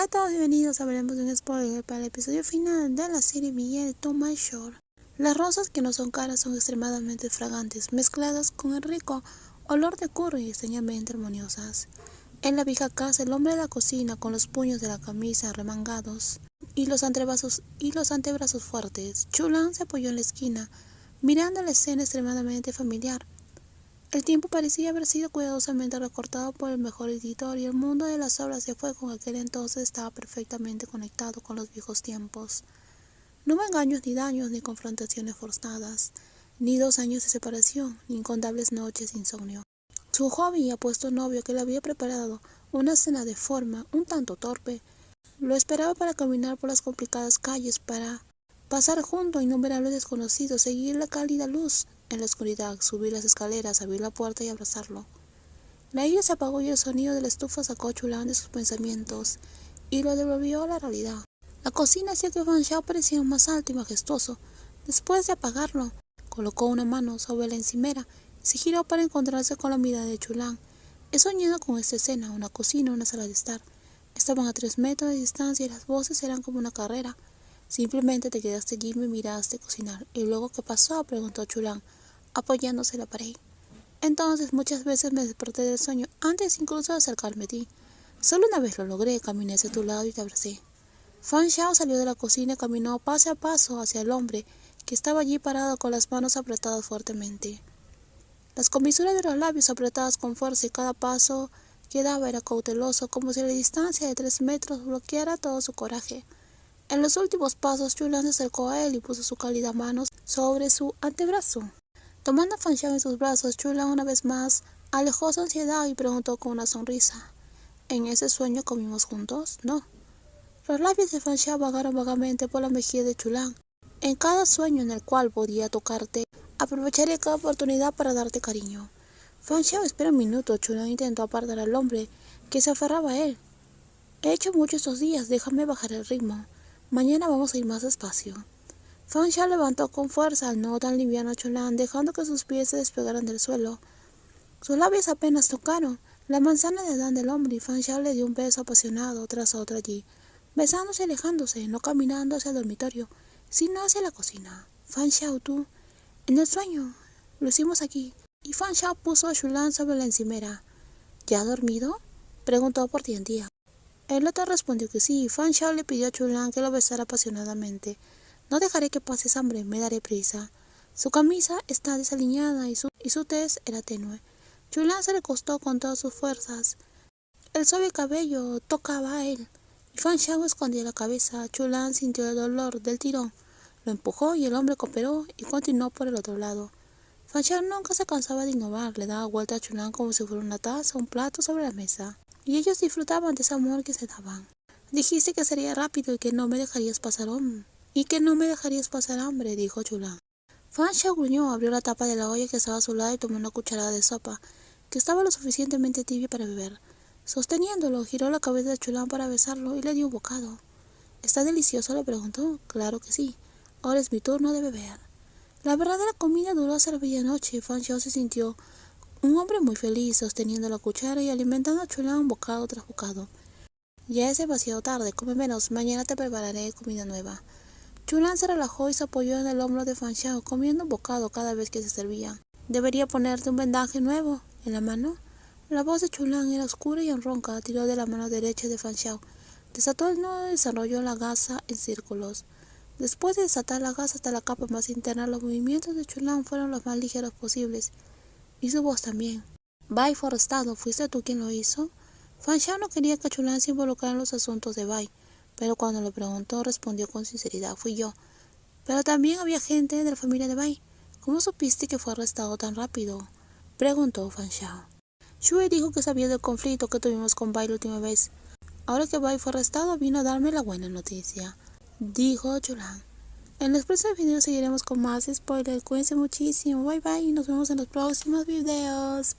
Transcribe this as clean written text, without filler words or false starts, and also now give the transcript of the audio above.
Hola a todos, bienvenidos a Veremos un spoiler para el episodio final de la serie Billet to My Shore. Las rosas que no son caras son extremadamente fragantes, mezcladas con el rico olor de curry y extrañamente armoniosas. En la vieja casa, el hombre de la cocina, con los puños de la camisa remangados y los antebrazos fuertes, Chulan se apoyó en la esquina, mirando la escena extremadamente familiar. El tiempo parecía haber sido cuidadosamente recortado por el mejor editor y el mundo de las obras de fuego en aquel entonces estaba perfectamente conectado con los viejos tiempos. No hubo engaños ni daños ni confrontaciones forzadas, ni 2 años de separación, ni incontables noches de insomnio. Su joven y apuesto novio, que le había preparado una cena de forma un tanto torpe, lo esperaba para caminar por las complicadas calles, para pasar junto a innumerables desconocidos, seguir la cálida luz en la oscuridad, subir las escaleras, abrir la puerta y abrazarlo. La ira se apagó y el sonido de la estufa sacó a Chulan de sus pensamientos y lo devolvió a la realidad. La cocina hacía que Fan Shao pareciera más alto y majestuoso. Después de apagarlo, colocó una mano sobre la encimera y se giró para encontrarse con la mirada de Chulan. He soñado con esta escena, una cocina, una sala de estar. Estaban a 3 metros de distancia y las voces eran como una carrera. Simplemente te quedaste allí y me miraste cocinar. ¿Y luego qué pasó?, preguntó Chulan, apoyándose en la pared. Entonces muchas veces me desperté del sueño antes incluso de acercarme a ti. Solo una vez lo logré, caminé hacia tu lado y te abracé. Fan Shao salió de la cocina y caminó paso a paso hacia el hombre, que estaba allí parado con las manos apretadas fuertemente. Las comisuras de los labios apretadas con fuerza y cada paso que daba era cauteloso, como si la distancia de 3 metros bloqueara todo su coraje. En los últimos pasos, Chulan se acercó a él y puso su cálida mano sobre su antebrazo. Tomando a Fan Shao en sus brazos, Chulan una vez más alejó su ansiedad y preguntó con una sonrisa: ¿En ese sueño comimos juntos? No. Los labios de Fan Shao vagaron vagamente por la mejilla de Chulan. En cada sueño en el cual podía tocarte, aprovecharé cada oportunidad para darte cariño. Fan Shao, espera un minuto. Chulan intentó apartar al hombre que se aferraba a él. He hecho mucho estos días, déjame bajar el ritmo. Mañana vamos a ir más despacio. Fan Shao levantó con fuerza al no tan liviano a Chulan, dejando que sus pies se despegaran del suelo. Sus labios apenas tocaron la manzana de Adán del hombre y Fan Shao le dio un beso apasionado tras otro allí, besándose y alejándose, no caminando hacia el dormitorio, sino hacia la cocina. Fan Shao, tú, en el sueño, lo hicimos aquí. Y Fan Shao puso a Chulan sobre la encimera. ¿Ya ha dormido?, preguntó por tientía. El otro respondió que sí. Fan Shao le pidió a Chulan que lo besara apasionadamente. No dejaré que pases hambre, me daré prisa. Su camisa está desaliñada y su tez era tenue. Chulan se recostó con todas sus fuerzas. El suave cabello tocaba a él, y Fan Shao escondía la cabeza. Chulan sintió el dolor del tirón. Lo empujó y el hombre cooperó y continuó por el otro lado. Fan Shao nunca se cansaba de innovar. Le daba vuelta a Chulan como si fuera una taza o un plato sobre la mesa, y ellos disfrutaban de ese amor que se daban. Dijiste que sería rápido y que no me dejarías pasar hambre, dijo Chulan. Fan Shao gruñó, abrió la tapa de la olla que estaba a su lado y tomó una cucharada de sopa, que estaba lo suficientemente tibia para beber. Sosteniéndolo, giró la cabeza de Chulan para besarlo y le dio un bocado. ¿Está delicioso?, le preguntó. Claro que sí. Ahora es mi turno de beber. La verdadera comida duró hasta la medianoche. Fan Shao se sintió un hombre muy feliz, sosteniendo la cuchara y alimentando a Chulan bocado tras bocado. Ya es demasiado tarde, come menos, mañana te prepararé comida nueva. Chulan se relajó y se apoyó en el hombro de Fan Shao, comiendo un bocado cada vez que se servía. ¿Debería ponerte un vendaje nuevo en la mano? La voz de Chulan era oscura y ronca. Tiró de la mano derecha de Fan Shao, desató el nudo y desarrolló la gasa en círculos. Después de desatar la gasa hasta la capa más interna, los movimientos de Chulan fueron los más ligeros posibles, y su voz también. Bai Forestado, ¿fuiste tú quien lo hizo? Fan Shao no quería que Chulan se involucrara en los asuntos de Bai, pero cuando lo preguntó respondió con sinceridad: fui yo. Pero también había gente de la familia de Bai. ¿Cómo supiste que fue arrestado tan rápido?, preguntó Fan Shao. Shui dijo que sabía del conflicto que tuvimos con Bai la última vez. Ahora que Bai fue arrestado, vino a darme la buena noticia, dijo Chulan. En los próximos videos seguiremos con más spoilers. Cuídense muchísimo. Bye bye y nos vemos en los próximos videos.